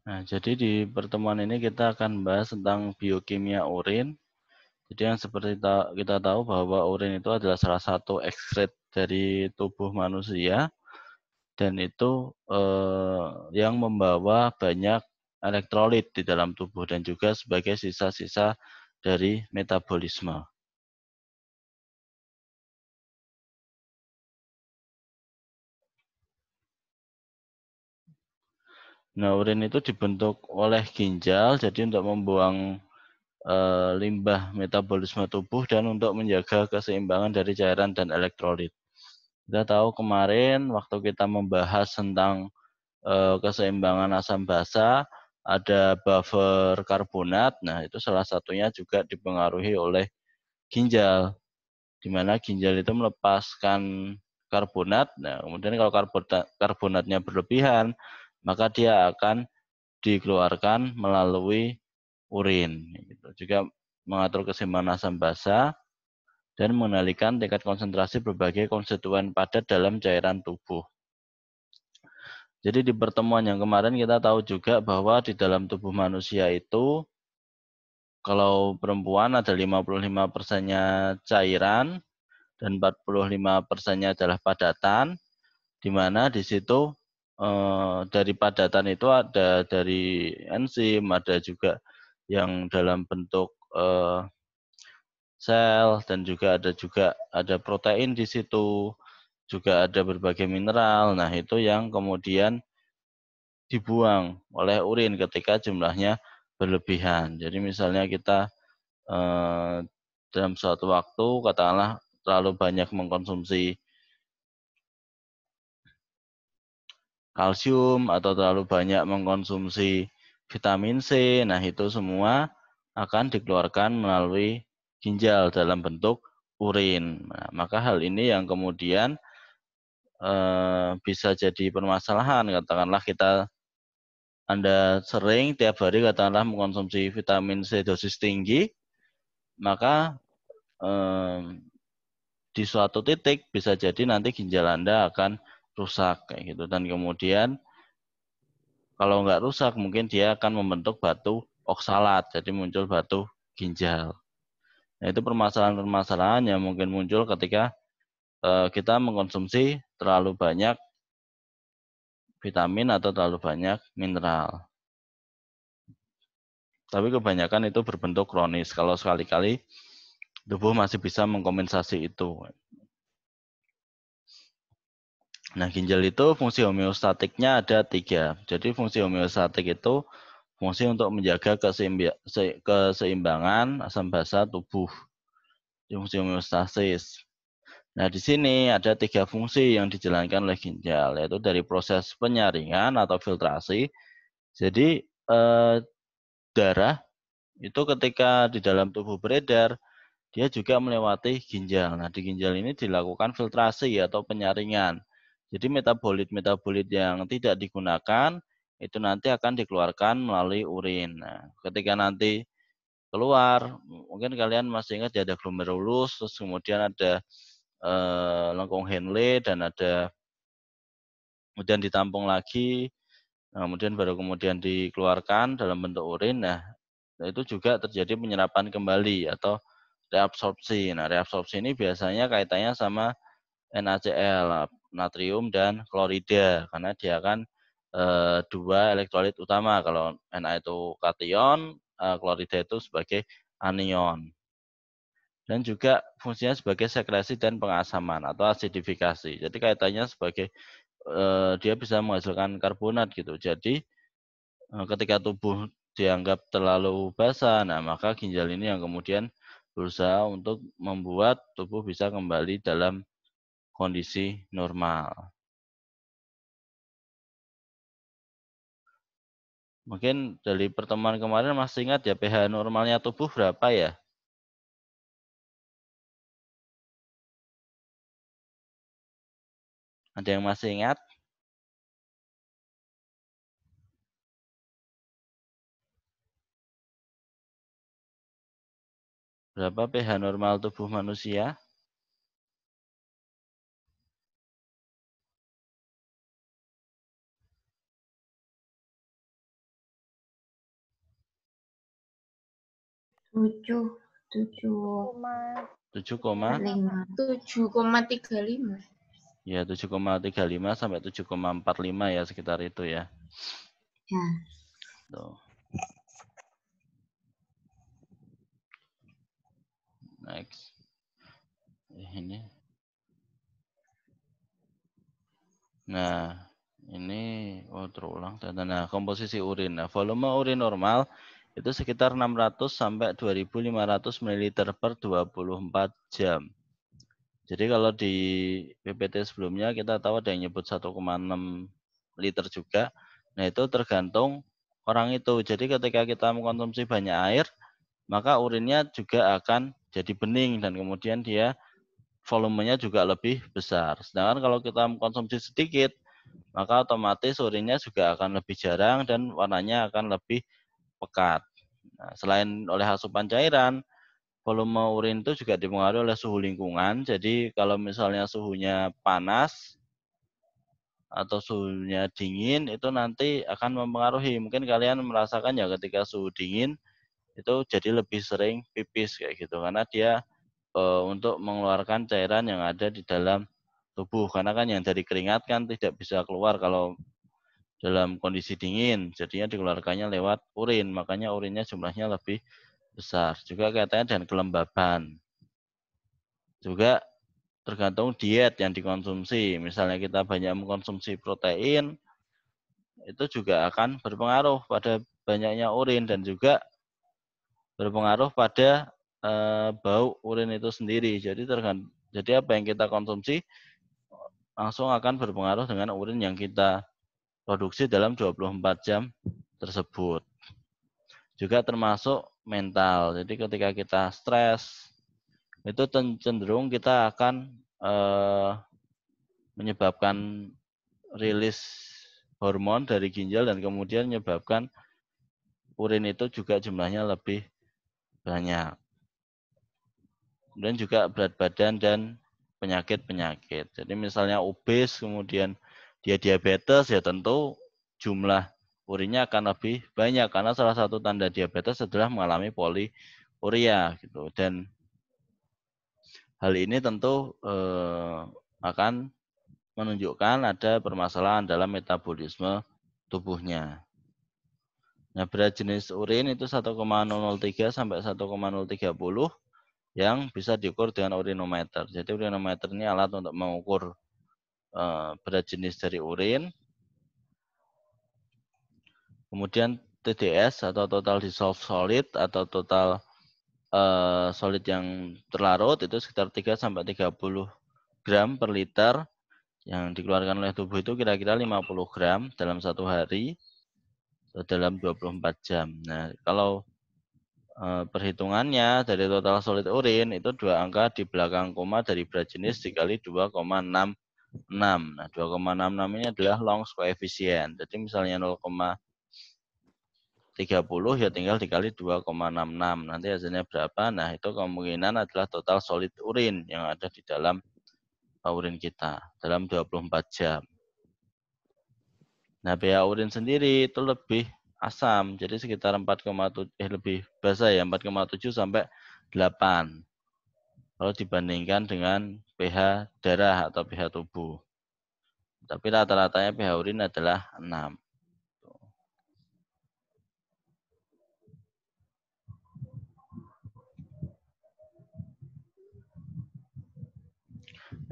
Nah, jadi di pertemuan ini kita akan bahas tentang biokimia urin. Jadi yang seperti kita tahu bahwa urin itu adalah salah satu ekskret dari tubuh manusia dan itu yang membawa banyak elektrolit di dalam tubuh dan juga sebagai sisa-sisa dari metabolisme. Nah, urin itu dibentuk oleh ginjal, jadi untuk membuang limbah metabolisme tubuh dan untuk menjaga keseimbangan dari cairan dan elektrolit. Kita tahu kemarin waktu kita membahas tentang keseimbangan asam basa, ada buffer karbonat. Nah, itu salah satunya juga dipengaruhi oleh ginjal, di mana ginjal itu melepaskan karbonat. Nah, kemudian kalau karbonatnya berlebihan, maka dia akan dikeluarkan melalui urin. Gitu. Juga mengatur keseimbangan asam basa dan mengendalikan tingkat konsentrasi berbagai konstituen padat dalam cairan tubuh. Jadi di pertemuan yang kemarin kita tahu juga bahwa di dalam tubuh manusia itu kalau perempuan ada 55%-nya cairan dan 45%-nya adalah padatan, di mana di situ dari padatan itu ada dari enzim, ada juga yang dalam bentuk sel dan juga ada protein di situ, juga ada berbagai mineral. Nah, itu yang kemudian dibuang oleh urin ketika jumlahnya berlebihan. Jadi misalnya kita dalam suatu waktu katakanlah terlalu banyak mengkonsumsi kalsium atau terlalu banyak mengkonsumsi vitamin C, nah itu semua akan dikeluarkan melalui ginjal dalam bentuk urin. Nah, maka hal ini yang kemudian bisa jadi permasalahan. Katakanlah Anda sering tiap hari katakanlah mengkonsumsi vitamin C dosis tinggi, maka di suatu titik bisa jadi nanti ginjal Anda akan rusak kayak gitu. Dan kemudian kalau nggak rusak mungkin dia akan membentuk batu oksalat, jadi muncul batu ginjal. Nah, itu permasalahan-permasalahan yang mungkin muncul ketika kita mengkonsumsi terlalu banyak vitamin atau terlalu banyak mineral. Tapi kebanyakan itu berbentuk kronis. Kalau sekali-kali tubuh masih bisa mengkompensasi itu. Nah, ginjal itu fungsi homeostatiknya ada 3. Jadi fungsi homeostatik itu fungsi untuk menjaga keseimbangan asam basa tubuh. Fungsi homeostasis. Nah, di sini ada 3 fungsi yang dijalankan oleh ginjal, yaitu dari proses penyaringan atau filtrasi. Jadi darah itu ketika di dalam tubuh beredar, dia juga melewati ginjal. Nah, di ginjal ini dilakukan filtrasi atau penyaringan. Jadi metabolit-metabolit yang tidak digunakan itu nanti akan dikeluarkan melalui urin. Nah, ketika nanti keluar, mungkin kalian masih ingat ya ada glomerulus, terus kemudian ada lengkung Henle dan ada kemudian ditampung lagi, kemudian baru kemudian dikeluarkan dalam bentuk urin. Nah, itu juga terjadi penyerapan kembali atau reabsorpsi. Nah, reabsorpsi ini biasanya kaitannya sama NaCl, natrium dan klorida, karena dia kan dua elektrolit utama. Kalau Na itu kation, klorida itu sebagai anion. Dan juga fungsinya sebagai sekresi dan pengasaman atau asidifikasi. Jadi kaitannya sebagai dia bisa menghasilkan karbonat gitu. Jadi ketika tubuh dianggap terlalu basah, nah maka ginjal ini yang kemudian berusaha untuk membuat tubuh bisa kembali dalam kondisi normal. Mungkin dari pertemuan kemarin masih ingat ya pH normalnya tubuh berapa ya? Ada yang masih ingat? Berapa pH normal tubuh manusia? 7,35. Ya, 7,35 sampai 7,45 ya, sekitar itu ya. Ya. Tuh. Next. Ini. Nah, ini terulang. Nah, komposisi urin. Nah, volume urin normal itu sekitar 600 sampai 2.500 ml per 24 jam. Jadi kalau di PPT sebelumnya kita tahu ada yang nyebut 1,6 liter juga. Nah, itu tergantung orang itu. Jadi ketika kita mengkonsumsi banyak air, maka urinnya juga akan jadi bening dan kemudian dia volumenya juga lebih besar. Sedangkan kalau kita mengkonsumsi sedikit, maka otomatis urinnya juga akan lebih jarang dan warnanya akan lebih pekat. Nah, selain oleh asupan cairan, volume urin itu juga dipengaruhi oleh suhu lingkungan. Jadi kalau misalnya suhunya panas atau suhunya dingin, itu nanti akan mempengaruhi. Mungkin kalian merasakan ya ketika suhu dingin itu jadi lebih sering pipis kayak gitu karena dia untuk mengeluarkan cairan yang ada di dalam tubuh karena kan yang dari keringat kan tidak bisa keluar kalau dalam kondisi dingin, jadinya dikeluarkannya lewat urin, makanya urinnya jumlahnya lebih besar. Juga kaitannya dengan kelembaban. Juga tergantung diet yang dikonsumsi. Misalnya kita banyak mengkonsumsi protein, itu juga akan berpengaruh pada banyaknya urin dan juga berpengaruh pada bau urin itu sendiri. Jadi apa yang kita konsumsi langsung akan berpengaruh dengan urin yang kita produksi dalam 24 jam tersebut. Juga termasuk mental. Jadi ketika kita stres, itu cenderung kita akan menyebabkan rilis hormon dari ginjal dan kemudian menyebabkan urin itu juga jumlahnya lebih banyak. Kemudian juga berat badan dan penyakit-penyakit. Jadi misalnya obes, kemudian dia diabetes, ya tentu jumlah urinnya akan lebih banyak karena salah satu tanda diabetes adalah mengalami poliuria gitu. Dan hal ini tentu akan menunjukkan ada permasalahan dalam metabolisme tubuhnya. Nah, berat jenis urin itu 1,003 sampai 1,030 yang bisa diukur dengan urinometer. Jadi urinometer ini alat untuk mengukur berat jenis dari urin. Kemudian TDS atau total dissolved solid atau total solid yang terlarut itu sekitar 3 sampai 30 gram per liter. Yang dikeluarkan oleh tubuh itu kira-kira 50 gram dalam satu hari dalam 24 jam. Nah, kalau perhitungannya dari total solid urin itu dua angka di belakang koma dari berat jenis dikali 2,66. Nah, 2,66 ini adalah Long's coefficient. Jadi misalnya 0,30 ya tinggal dikali 2,66. Nanti hasilnya berapa? Nah, itu kemungkinan adalah total solid urin yang ada di dalam urin kita dalam 24 jam. Nah, pH urin sendiri itu lebih asam, jadi sekitar 4,7 lebih basa ya 4,7 sampai 8. Kalau dibandingkan dengan pH darah atau pH tubuh. Tapi rata-ratanya pH urin adalah 6.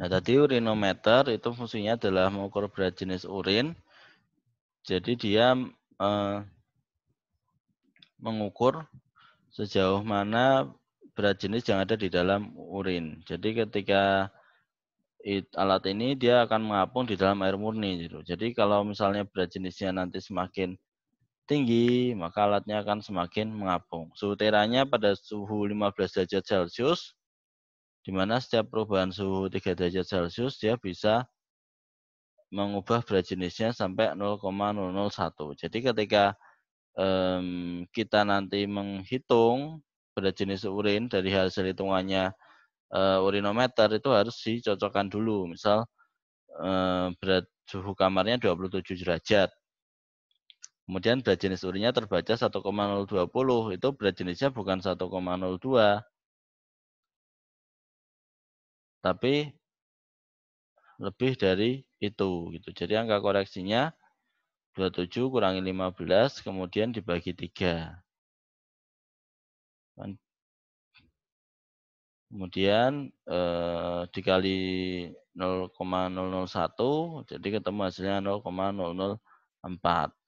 Nah, tadi urinometer itu fungsinya adalah mengukur berat jenis urin. Jadi dia mengukur sejauh mana berat jenis yang ada di dalam urin. Jadi ketika alat ini dia akan mengapung di dalam air murni gitu. Jadi kalau misalnya berat jenisnya nanti semakin tinggi, maka alatnya akan semakin mengapung. Suhu teranya pada suhu 15 derajat Celcius, di mana setiap perubahan suhu 3 derajat Celcius dia bisa mengubah berat jenisnya sampai 0,001. Jadi ketika kita nanti menghitung berat jenis urin dari hasil hitungannya urinometer itu harus dicocokkan dulu. Misal berat suhu kamarnya 27 derajat. Kemudian berat jenis urinnya terbaca 1,020, itu berat jenisnya bukan 1,02, tapi lebih dari itu gitu. Jadi angka koreksinya 27 kurangi 15 kemudian dibagi 3. Kemudian dikali 0,001 jadi ketemu hasilnya 0,004.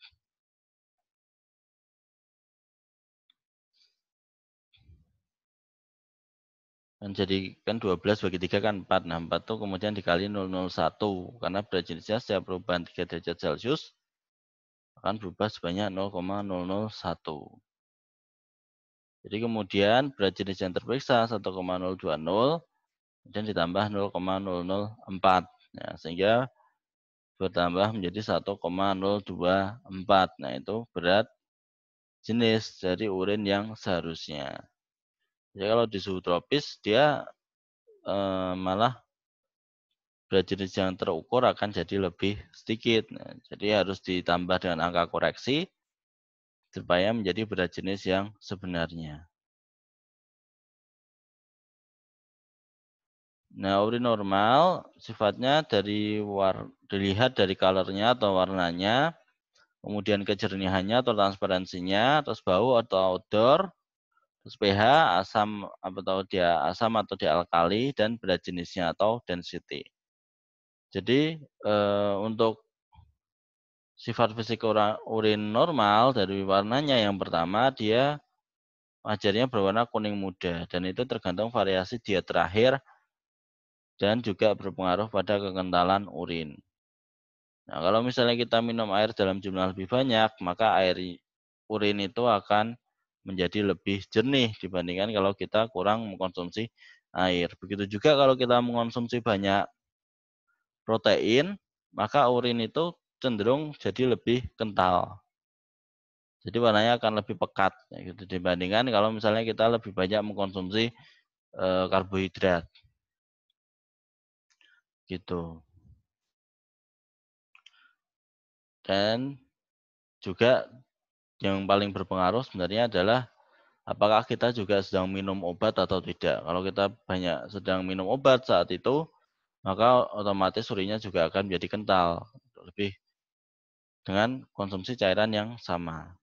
Kan jadi kan 12 bagi 3 kan 4. Nah, 4 itu kemudian dikali 0,01 karena berat jenisnya setiap perubahan 3 derajat Celcius akan berubah sebanyak 0,001. Jadi kemudian berat jenis yang terperiksa 1,020 kemudian ditambah 0,004. Nah, sehingga bertambah menjadi 1,024. Nah, itu berat jenis dari urin yang seharusnya. Jadi kalau di suhu tropis dia malah berat jenis yang terukur akan jadi lebih sedikit. Nah, jadi harus ditambah dengan angka koreksi supaya menjadi berat jenis yang sebenarnya. Nah, urin normal sifatnya dilihat dari colornya atau warnanya, kemudian kejernihannya atau transparansinya, terus bau atau odor, terus pH, asam atau dia alkali, dan berat jenisnya atau density. Jadi untuk sifat fisik urin normal dari warnanya yang pertama dia wajarnya berwarna kuning muda dan itu tergantung variasi diet terakhir dan juga berpengaruh pada kekentalan urin. Nah, kalau misalnya kita minum air dalam jumlah lebih banyak, maka urin itu akan menjadi lebih jernih dibandingkan kalau kita kurang mengkonsumsi air. Begitu juga kalau kita mengkonsumsi banyak protein, maka urin itu cenderung jadi lebih kental. Jadi warnanya akan lebih pekat gitu dibandingkan kalau misalnya kita lebih banyak mengkonsumsi karbohidrat. Gitu. Dan juga yang paling berpengaruh sebenarnya adalah apakah kita juga sedang minum obat atau tidak. Kalau kita banyak sedang minum obat saat itu, maka otomatis urinnya juga akan menjadi kental, lebih dengan konsumsi cairan yang sama.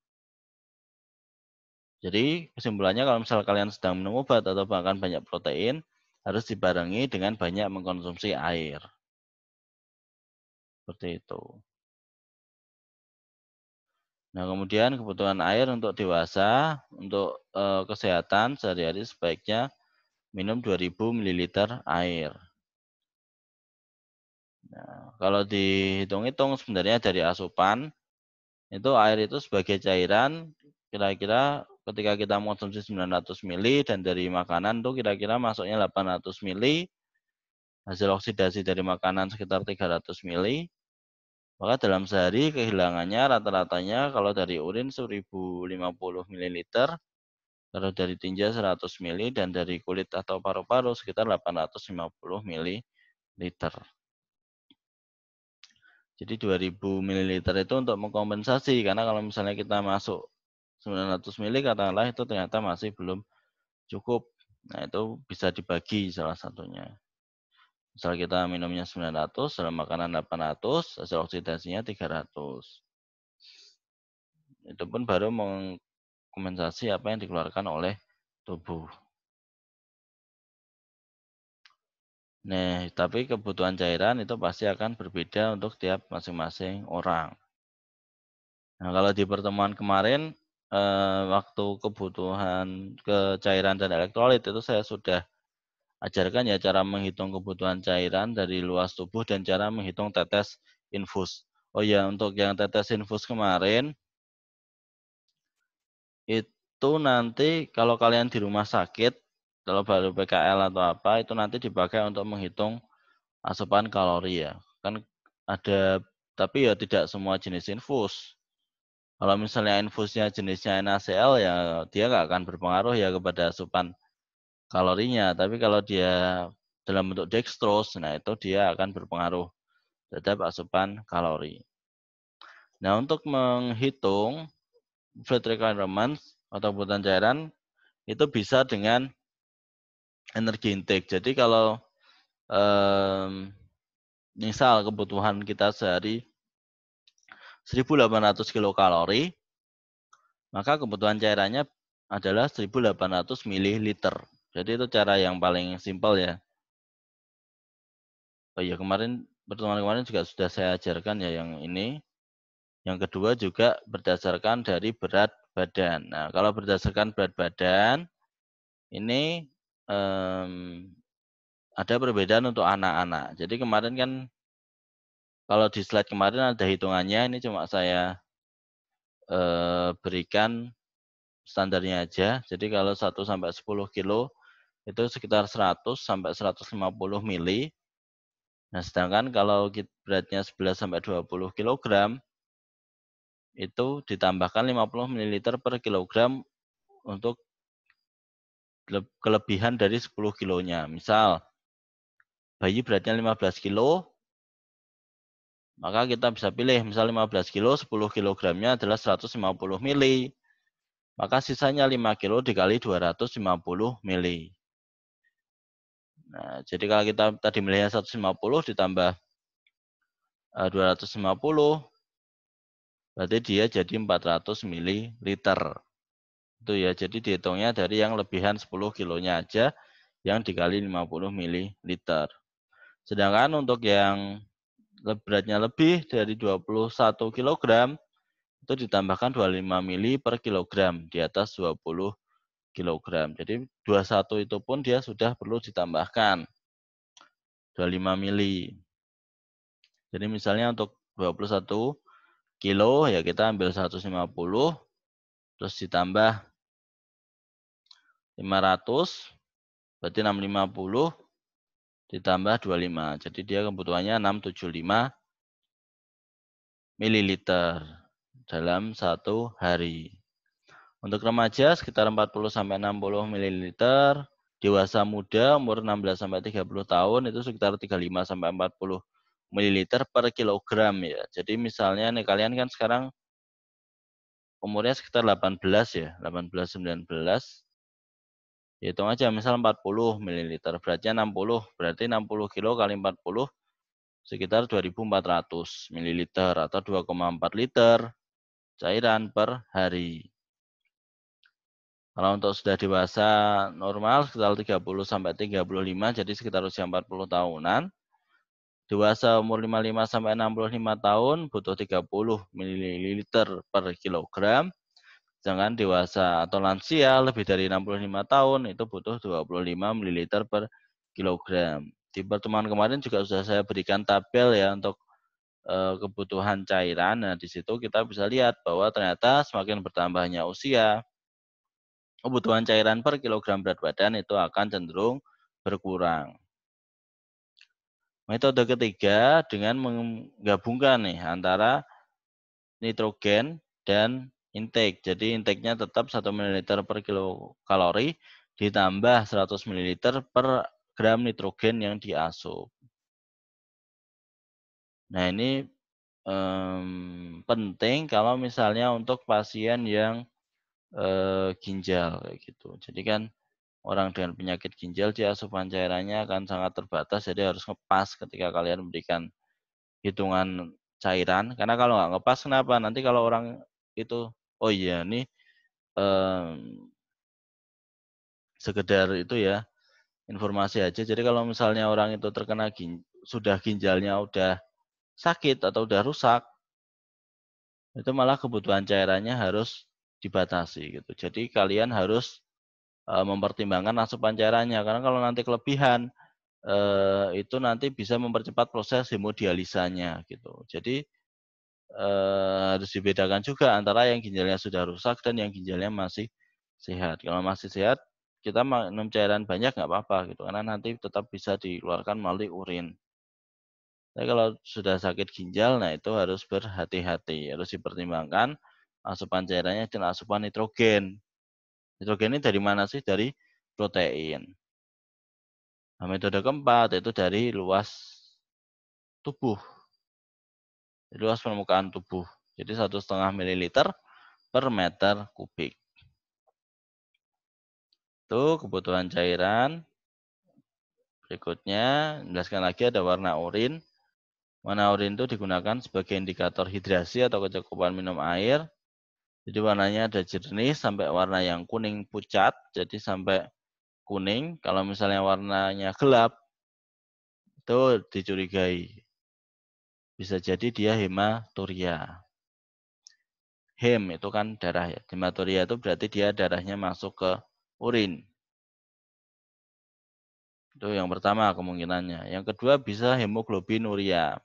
Jadi kesimpulannya kalau misal kalian sedang minum obat atau bahkan banyak protein, harus dibarengi dengan banyak mengkonsumsi air. Seperti itu. Nah, kemudian kebutuhan air untuk dewasa, untuk kesehatan sehari-hari sebaiknya minum 2000 ml air. Nah, kalau dihitung-hitung sebenarnya dari asupan, itu air itu sebagai cairan, kira-kira ketika kita mengkonsumsi 900 ml dan dari makanan tuh kira-kira masuknya 800 ml, hasil oksidasi dari makanan sekitar 300 ml, maka dalam sehari kehilangannya rata-ratanya kalau dari urin 1050 ml, kalau dari tinja 100 ml, dan dari kulit atau paru-paru sekitar 850 ml. Jadi 2000 ml itu untuk mengkompensasi, karena kalau misalnya kita masuk 900 ml katakanlah itu ternyata masih belum cukup. Nah, itu bisa dibagi salah satunya. Misal kita minumnya 900, dalam makanan 800, hasil oksidasinya 300. Itu pun baru mengkompensasi apa yang dikeluarkan oleh tubuh. Nah, tapi kebutuhan cairan itu pasti akan berbeda untuk tiap masing-masing orang. Nah, kalau di pertemuan kemarin, waktu kebutuhan cairan dan elektrolit itu saya sudah ajarkan ya cara menghitung kebutuhan cairan dari luas tubuh dan cara menghitung tetes infus. Oh ya, untuk yang tetes infus kemarin, itu nanti kalau kalian di rumah sakit, kalau baru PKL atau apa, itu nanti dipakai untuk menghitung asupan kalori ya. Kan ada, tapi ya tidak semua jenis infus. Kalau misalnya infusnya jenisnya NaCl ya dia nggak akan berpengaruh ya kepada asupan kalorinya. Tapi kalau dia dalam bentuk dextrose, nah itu dia akan berpengaruh terhadap asupan kalori. Nah, untuk menghitung fluid requirements atau kebutuhan cairan itu bisa dengan energi intake. Jadi kalau misal kebutuhan kita sehari 1.800 kilokalori, maka kebutuhan cairannya adalah 1.800 mililiter. Jadi itu cara yang paling simpel ya. Oh iya, pertemuan kemarin juga sudah saya ajarkan ya yang ini. Yang kedua juga berdasarkan dari berat badan. Nah, kalau berdasarkan berat badan, ini ada perbedaan untuk anak-anak. Jadi kemarin kan, kalau di slide kemarin ada hitungannya, ini cuma saya berikan standarnya aja. Jadi kalau 1 sampai 10 kilo itu sekitar 100 sampai 150 mili. Nah, sedangkan kalau beratnya 11 sampai 20 kilogram itu ditambahkan 50 mililiter per kilogram untuk kelebihan dari 10 kilonya. Misal bayi beratnya 15 kilo, maka kita bisa pilih misal 15 kilo, 10 kilogramnya adalah 150 mili. Maka sisanya 5 kilo dikali 250 mili. Nah, jadi kalau kita tadi milihnya 150 ditambah 250, berarti dia jadi 400 mililiter. Itu ya, jadi dihitungnya dari yang lebihan 10 kilonya aja, yang dikali 50 mililiter. Sedangkan untuk yang beratnya lebih dari 21 kilogram, itu ditambahkan 25 mili per kilogram di atas 20 kilogram. Jadi 21 itu pun dia sudah perlu ditambahkan 25 mili. Jadi misalnya untuk 21 kilo ya kita ambil 150 terus ditambah 500 berarti 650 ditambah 25. Jadi dia kebutuhannya 675 mililiter dalam satu hari. Untuk remaja sekitar 40 sampai 60 mililiter, dewasa muda umur 16 sampai 30 tahun itu sekitar 35 sampai 40 mililiter per kilogram ya. Jadi misalnya nih kalian kan sekarang umurnya sekitar 18 ya, 18 19. Hitung aja misal 40 mililiter, beratnya 60, berarti 60 kilo kali 40 sekitar 2.400 mililiter atau 2,4 liter cairan per hari. Kalau untuk sudah dewasa normal sekitar 30 sampai 35, jadi sekitar usia 40 tahunan. Dewasa umur 55 sampai 65 tahun butuh 30 ml per kilogram. Sedangkan dewasa atau lansia lebih dari 65 tahun itu butuh 25 ml per kilogram. Di pertemuan kemarin juga sudah saya berikan tabel ya untuk kebutuhan cairan. Nah, di situ kita bisa lihat bahwa ternyata semakin bertambahnya usia, kebutuhan cairan per kilogram berat badan itu akan cenderung berkurang. Metode ketiga dengan menggabungkan nih antara nitrogen dan intake. Jadi intake-nya tetap 1 ml per kilokalori ditambah 100 ml per gram nitrogen yang diasup. Nah, ini penting kalau misalnya untuk pasien yang ginjal kayak gitu. Jadi kan orang dengan penyakit ginjal dia asupan cairannya akan sangat terbatas, jadi harus ngepas ketika kalian memberikan hitungan cairan. Karena kalau nggak ngepas kenapa? Nanti kalau orang itu, oh iya nih sekedar itu ya informasi aja. Jadi kalau misalnya orang itu terkena sudah ginjalnya udah sakit atau udah rusak, itu malah kebutuhan cairannya harus dibatasi gitu. Jadi kalian harus mempertimbangkan asupan cairannya, karena kalau nanti kelebihan itu nanti bisa mempercepat proses hemodialisanya gitu. Jadi harus dibedakan juga antara yang ginjalnya sudah rusak dan yang ginjalnya masih sehat. Kalau masih sehat, kita minum cairan banyak nggak apa-apa gitu, karena nanti tetap bisa dikeluarkan melalui urin. Tapi kalau sudah sakit ginjal, nah itu harus berhati-hati, harus dipertimbangkan asupan cairannya dan asupan nitrogen. Nitrogen ini dari mana sih? Dari protein. Nah, metode keempat itu dari luas tubuh, luas permukaan tubuh. Jadi 1,5 ml per meter kubik. Itu kebutuhan cairan. Berikutnya, menjelaskan lagi ada warna urin. Warna urin itu digunakan sebagai indikator hidrasi atau kecukupan minum air. Jadi warnanya ada jernih sampai warna yang kuning pucat, jadi sampai kuning. Kalau misalnya warnanya gelap, itu dicurigai. Bisa jadi dia hematuria. Hem itu kan darah ya. Hematuria itu berarti dia darahnya masuk ke urin. Itu yang pertama kemungkinannya. Yang kedua bisa hemoglobinuria.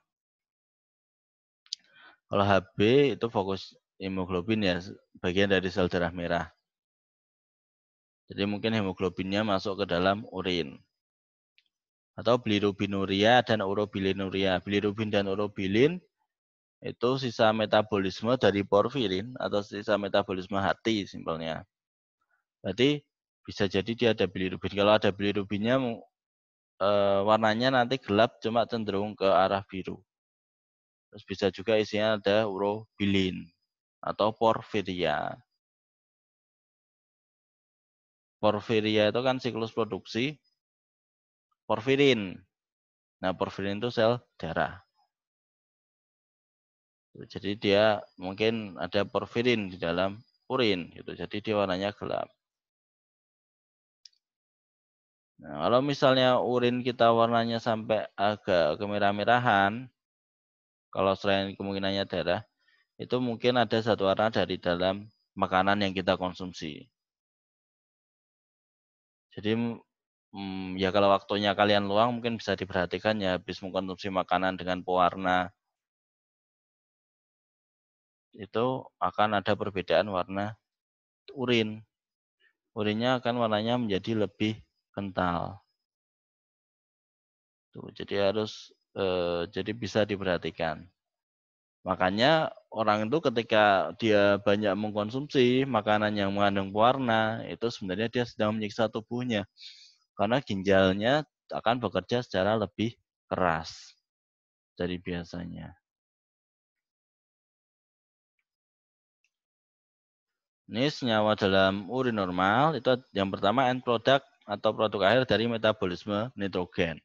Kalau Hb itu fokus hemoglobin ya, bagian dari sel darah merah. Jadi mungkin hemoglobinnya masuk ke dalam urin. Atau bilirubinuria dan urobilinuria. Bilirubin dan urobilin itu sisa metabolisme dari porfirin atau sisa metabolisme hati simpelnya. Berarti bisa jadi dia ada bilirubin. Kalau ada bilirubinnya warnanya nanti gelap cuma cenderung ke arah biru. Terus bisa juga isinya ada urobilin atau porfiria. Porfiria itu kan siklus produksi porfirin. Nah, porfirin itu sel darah. Jadi dia mungkin ada porfirin di dalam urin gitu. Jadi dia warnanya gelap. Nah, kalau misalnya urin kita warnanya sampai agak kemerah-merahan, kalau selain kemungkinannya darah, itu mungkin ada satu warna dari dalam makanan yang kita konsumsi. Jadi ya kalau waktunya kalian luang mungkin bisa diperhatikan ya habis mengkonsumsi makanan dengan pewarna itu akan ada perbedaan warna urin. Urinnya akan warnanya menjadi lebih kental. Tuh, jadi harus jadi bisa diperhatikan. Makanya orang itu ketika dia banyak mengkonsumsi makanan yang mengandung pewarna, itu sebenarnya dia sedang menyiksa tubuhnya. Karena ginjalnya akan bekerja secara lebih keras dari biasanya. Ini senyawa dalam urin normal, itu yang pertama end product atau produk akhir dari metabolisme nitrogen.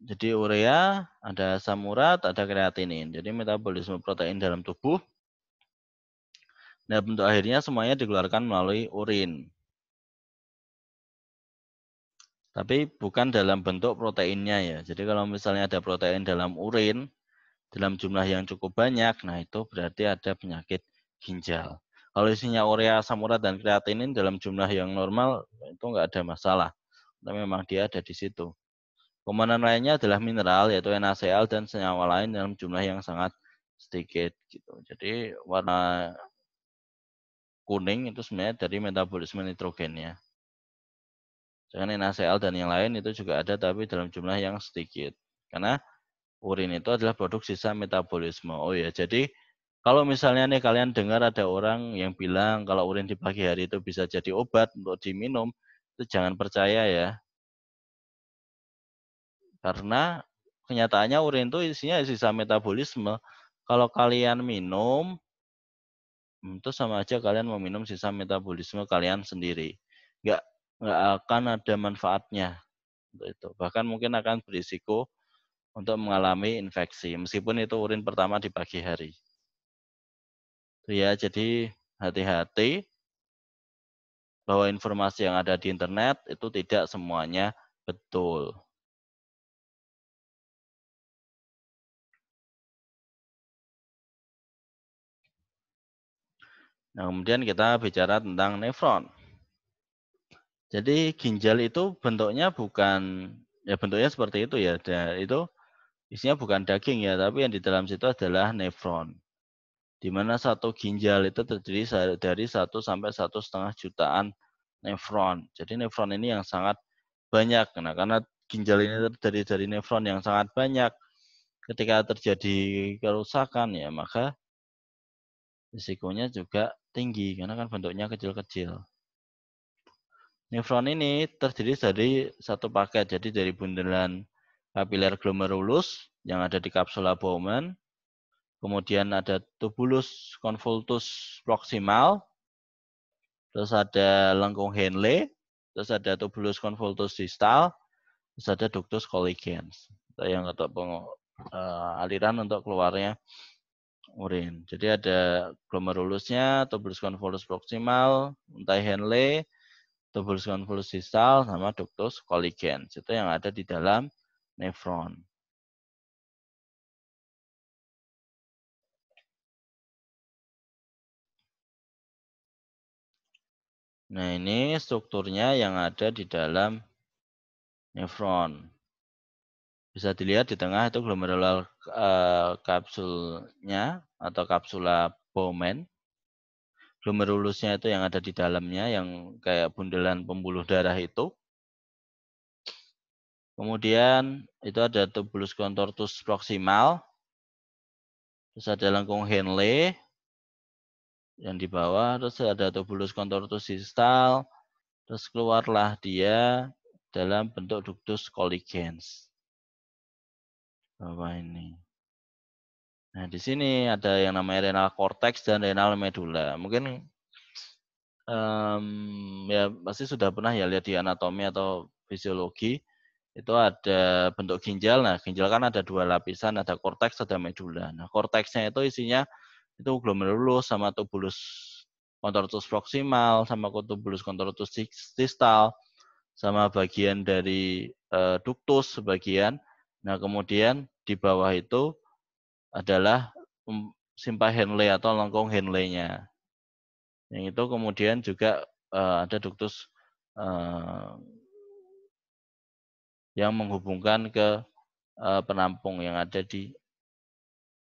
Jadi urea, ada asam urat, ada kreatinin. Jadi metabolisme protein dalam tubuh. Nah, bentuk akhirnya semuanya dikeluarkan melalui urin. Tapi bukan dalam bentuk proteinnya ya. Jadi kalau misalnya ada protein dalam urin, dalam jumlah yang cukup banyak, nah itu berarti ada penyakit ginjal. Kalau isinya urea, asam urat, dan kreatinin dalam jumlah yang normal, itu nggak ada masalah. Tapi memang dia ada di situ. Komponen lainnya adalah mineral, yaitu NaCl dan senyawa lain dalam jumlah yang sangat sedikit. Gitu. Jadi warna kuning itu sebenarnya dari metabolisme nitrogennya. Jangan NaCl dan yang lain itu juga ada tapi dalam jumlah yang sedikit. Karena urin itu adalah produk sisa metabolisme. Oh ya, jadi kalau misalnya nih kalian dengar ada orang yang bilang kalau urin di pagi hari itu bisa jadi obat untuk diminum, itu jangan percaya ya. Karena kenyataannya urin itu isinya sisa metabolisme. Kalau kalian minum, itu sama aja kalian meminum sisa metabolisme kalian sendiri. Nggak akan ada manfaatnya. Itu. Bahkan mungkin akan berisiko untuk mengalami infeksi, meskipun itu urin pertama di pagi hari. Ya, jadi hati-hati bahwa informasi yang ada di internet itu tidak semuanya betul. Nah, kemudian kita bicara tentang nefron. Jadi ginjal itu bentuknya bukan, ya bentuknya seperti itu ya. Itu isinya bukan daging ya, tapi yang di dalam situ adalah nefron. Di mana satu ginjal itu terdiri dari 1 sampai 1,5 jutaan nefron. Jadi nefron ini yang sangat banyak. Nah, karena ginjal ini terdiri dari nefron yang sangat banyak, ketika terjadi kerusakan ya maka risikonya juga tinggi karena kan bentuknya kecil-kecil. Nefron ini terdiri dari satu paket, jadi dari bundelan kapiler glomerulus yang ada di kapsula Bowman, kemudian ada tubulus convolutus proximal, terus ada lengkung Henle, terus ada tubulus convolutus distal, terus ada ductus colligans yang untuk aliran untuk keluarnya urin. Jadi ada glomerulusnya, tubulus convolutus proximal, untai Henle, tubulus convolutus distal, sama ductus colligans. Itu yang ada di dalam nefron. Nah, ini strukturnya yang ada di dalam nefron. Bisa dilihat di tengah itu glomerular kapsulnya atau kapsula Bowman. Glomerulusnya itu yang ada di dalamnya, yang kayak bundelan pembuluh darah itu. Kemudian itu ada tubulus contortus proximal. Terus ada lengkung Henle yang di bawah, terus ada tubulus contortus distal, terus keluarlah dia dalam bentuk ductus colligans. Bawah ini. Nah, di sini ada yang namanya renal cortex dan renal medulla. Mungkin ya pasti sudah pernah ya lihat di anatomi atau fisiologi, itu ada bentuk ginjal. Nah, ginjal kan ada dua lapisan, ada cortex, ada medulla. Nah, cortexnya itu isinya itu glomerulus sama tubulus contortus proximal sama tubulus contortus distal sama bagian dari ductus sebagian. Nah, kemudian di bawah itu adalah simpah Henle atau lengkung Henle-nya. Yang itu kemudian juga ada ductus yang menghubungkan ke penampung yang ada di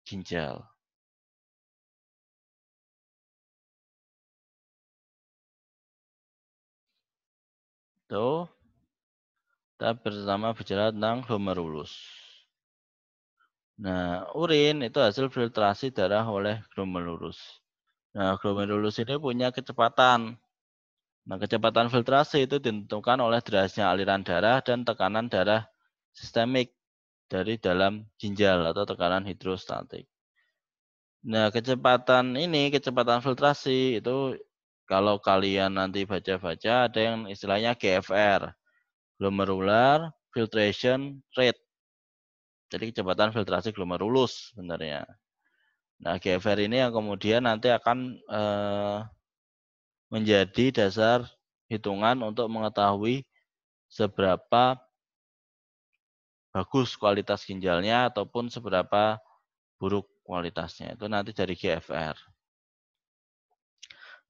ginjal. Itu kita bersama bicara tentang glomerulus. Nah, urin itu hasil filtrasi darah oleh glomerulus. Nah, glomerulus ini punya kecepatan. Nah, kecepatan filtrasi itu ditentukan oleh derasnya aliran darah dan tekanan darah sistemik dari dalam ginjal atau tekanan hidrostatik. Nah, kecepatan filtrasi itu kalau kalian nanti baca-baca ada yang istilahnya GFR, glomerular filtration rate. Jadi kecepatan filtrasi glomerulus sebenarnya. Nah, GFR ini yang kemudian nanti akan menjadi dasar hitungan untuk mengetahui seberapa bagus kualitas ginjalnya ataupun seberapa buruk kualitasnya. Itu nanti dari GFR.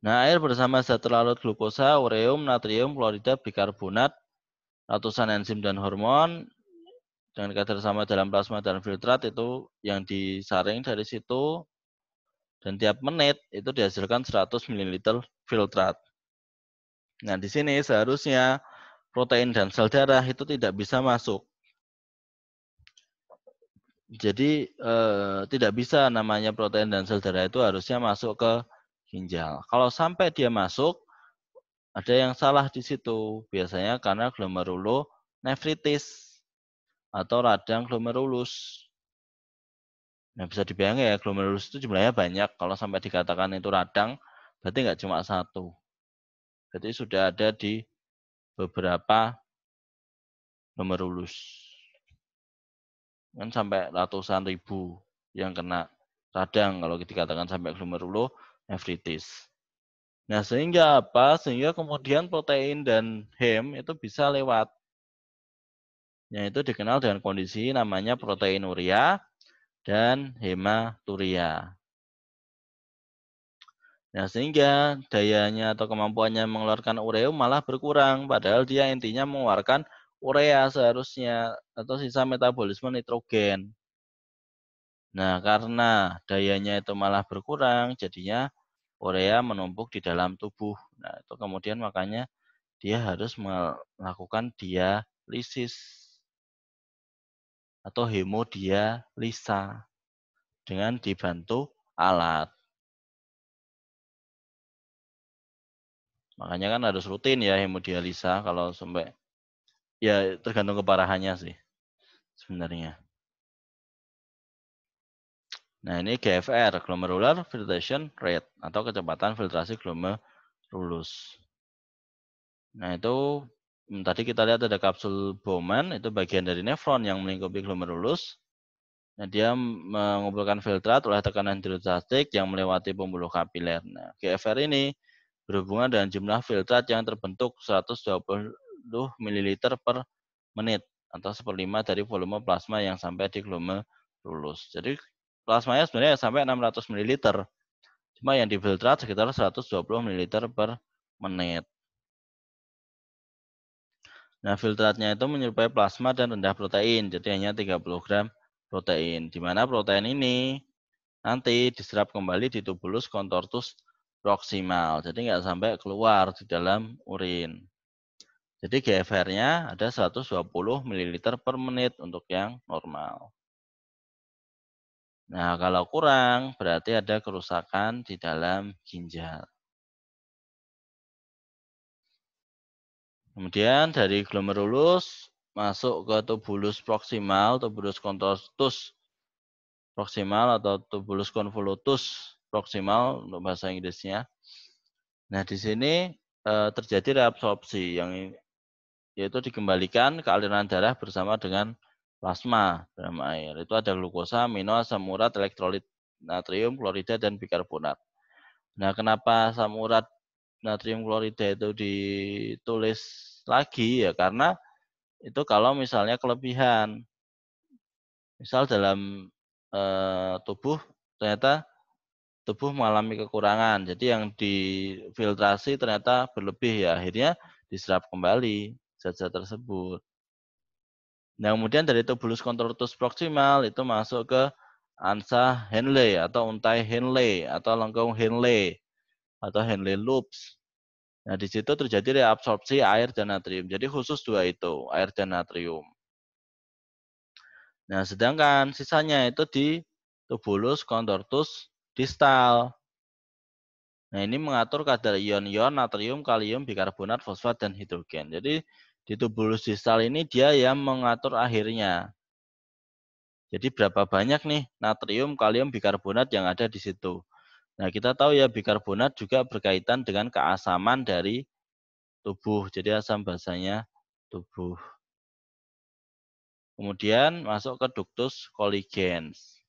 Nah, air bersama zat terlarut glukosa, ureum, natrium, klorida, bikarbonat, ratusan enzim dan hormon dengan kadar sama dalam plasma dan filtrat itu yang disaring dari situ, dan tiap menit itu dihasilkan 100 ml filtrat. Nah, di sini seharusnya protein dan sel darah itu tidak bisa masuk. Jadi tidak bisa namanya protein dan sel darah itu harusnya masuk ke ginjal. Kalau sampai dia masuk, ada yang salah di situ. Biasanya karena glomerulonefritis atau radang glomerulus. Nah, bisa dibayangkan ya, glomerulus itu jumlahnya banyak. Kalau sampai dikatakan itu radang, berarti nggak cuma satu. Berarti sudah ada di beberapa glomerulus. Kan sampai ratusan ribu yang kena radang kalau dikatakan sampai glomerulonefritis. Nah, sehingga apa? Sehingga kemudian protein dan hem itu bisa lewat. Yang itu dikenal dengan kondisi namanya proteinuria dan hematuria. Nah, sehingga dayanya atau kemampuannya mengeluarkan ureum malah berkurang, padahal dia intinya mengeluarkan urea seharusnya atau sisa metabolisme nitrogen. Nah, karena dayanya itu malah berkurang, jadinya urea menumpuk di dalam tubuh. Nah, itu kemudian makanya dia harus melakukan dialisis atau hemodialisa dengan dibantu alat. Makanya kan harus rutin ya hemodialisa kalau sampai, ya tergantung keparahannya sih sebenarnya. Nah, ini GFR, glomerular filtration rate, atau kecepatan filtrasi glomerulus. Nah, itu tadi kita lihat ada kapsul Bowman, itu bagian dari nefron yang melingkupi glomerulus. Nah, dia mengumpulkan filtrat oleh tekanan hidrostatik yang melewati pembuluh kapiler. Nah, GFR ini berhubungan dengan jumlah filtrat yang terbentuk 120 ml per menit atau 1/5 dari volume plasma yang sampai di glomerulus. Jadi plasmanya sebenarnya sampai 600 ml. Cuma yang difiltrat sekitar 120 ml per menit. Nah, filtratnya itu menyerupai plasma dan rendah protein, jadi hanya 30 gram protein. Di mana protein ini nanti diserap kembali di tubulus contortus proximal, jadi nggak sampai keluar di dalam urin. Jadi GFR-nya ada 120 ml per menit untuk yang normal. Nah, kalau kurang berarti ada kerusakan di dalam ginjal. Kemudian dari glomerulus masuk ke tubulus proximal, tubulus contortus proximal atau tubulus convolutus proximal untuk bahasa Inggrisnya. Nah, di sini terjadi reabsorpsi yang yaitu dikembalikan ke aliran darah bersama dengan plasma dalam air. Itu ada glukosa, amino, asam urat, elektrolit natrium, klorida, dan bikarbonat. Nah, kenapa asam urat, natrium, klorida itu ditulis lagi? Ya karena itu kalau misalnya kelebihan. Misal dalam tubuh ternyata tubuh mengalami kekurangan. Jadi yang difiltrasi ternyata berlebih ya, akhirnya diserap kembali zat-zat tersebut. Nah, kemudian dari tubulus contortus proximal itu masuk ke ansa Henle atau untai Henle atau lengkung Henle atau Henle loops. Nah, di situ terjadi reabsorpsi air dan natrium. Jadi khusus dua itu, air dan natrium. Nah, sedangkan sisanya itu di tubulus contortus distal. Nah, ini mengatur kadar ion-ion natrium, kalium, bikarbonat, fosfat, dan hidrogen. Jadi di tubulus distal ini dia yang mengatur akhirnya. Jadi berapa banyak nih natrium, kalium, bikarbonat yang ada di situ. Nah, kita tahu ya bikarbonat juga berkaitan dengan keasaman dari tubuh. Jadi asam basanya tubuh. Kemudian masuk ke ductus colligens.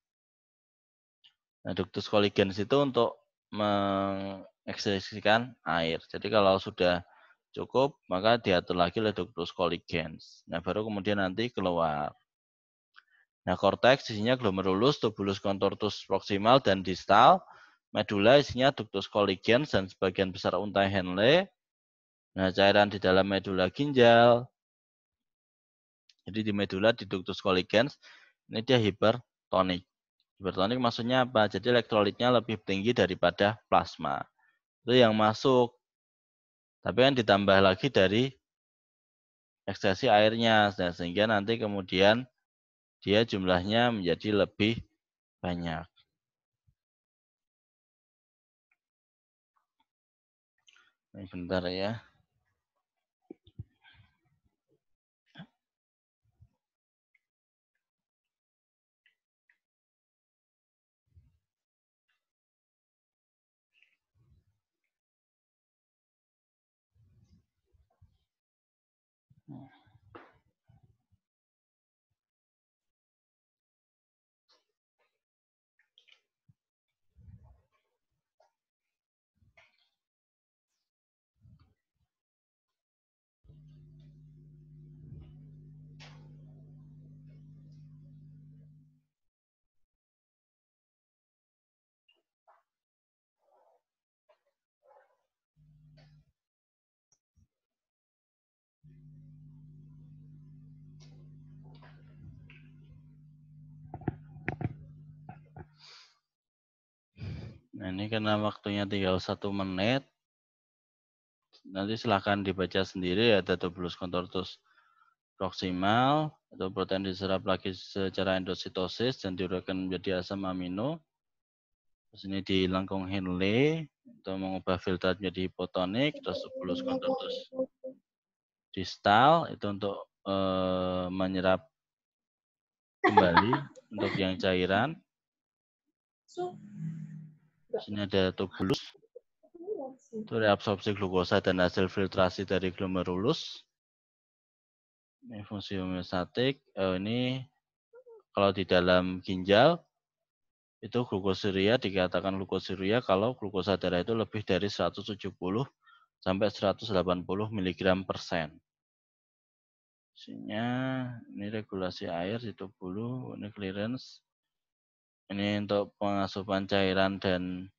Nah, ductus colligens itu untuk mengekspresikan air. Jadi kalau sudah cukup, maka diatur lagi oleh ductus colligens. Nah, baru kemudian nanti keluar. Nah, korteks isinya glomerulus, tubulus contortus proximal dan distal. Medula isinya ductus colligens dan sebagian besar untai Henle. Nah, cairan di dalam medula ginjal. Jadi di medula di ductus colligens ini dia hipertonik. Hipertonik maksudnya apa? Jadi elektrolitnya lebih tinggi daripada plasma. Itu yang masuk. Tapi kan ditambah lagi dari ekstraksi airnya. Nah, sehingga nanti kemudian dia jumlahnya menjadi lebih banyak. Ini bentar ya. Nah, ini karena waktunya tinggal 1 menit. Nanti silahkan dibaca sendiri, ada tubulus contortus proximal, atau protein diserap lagi secara endositosis dan diuraikan menjadi asam amino. Terus ini di lengkung Henle untuk mengubah filtrat menjadi hipotonik, terus tubulus contortus distal itu untuk menyerap kembali untuk yang cairan. Sini ada tubulus. Itu reabsorpsi glukosa dan hasil filtrasi dari glomerulus. Ini fungsi homeostatik. Ini kalau di dalam ginjal itu glukosiria dikatakan glukosiria kalau glukosa darah itu lebih dari 170 sampai 180 mg per sen. Isinya ini regulasi air di tubuh, ini clearance. Ini untuk pengasupan cairan dan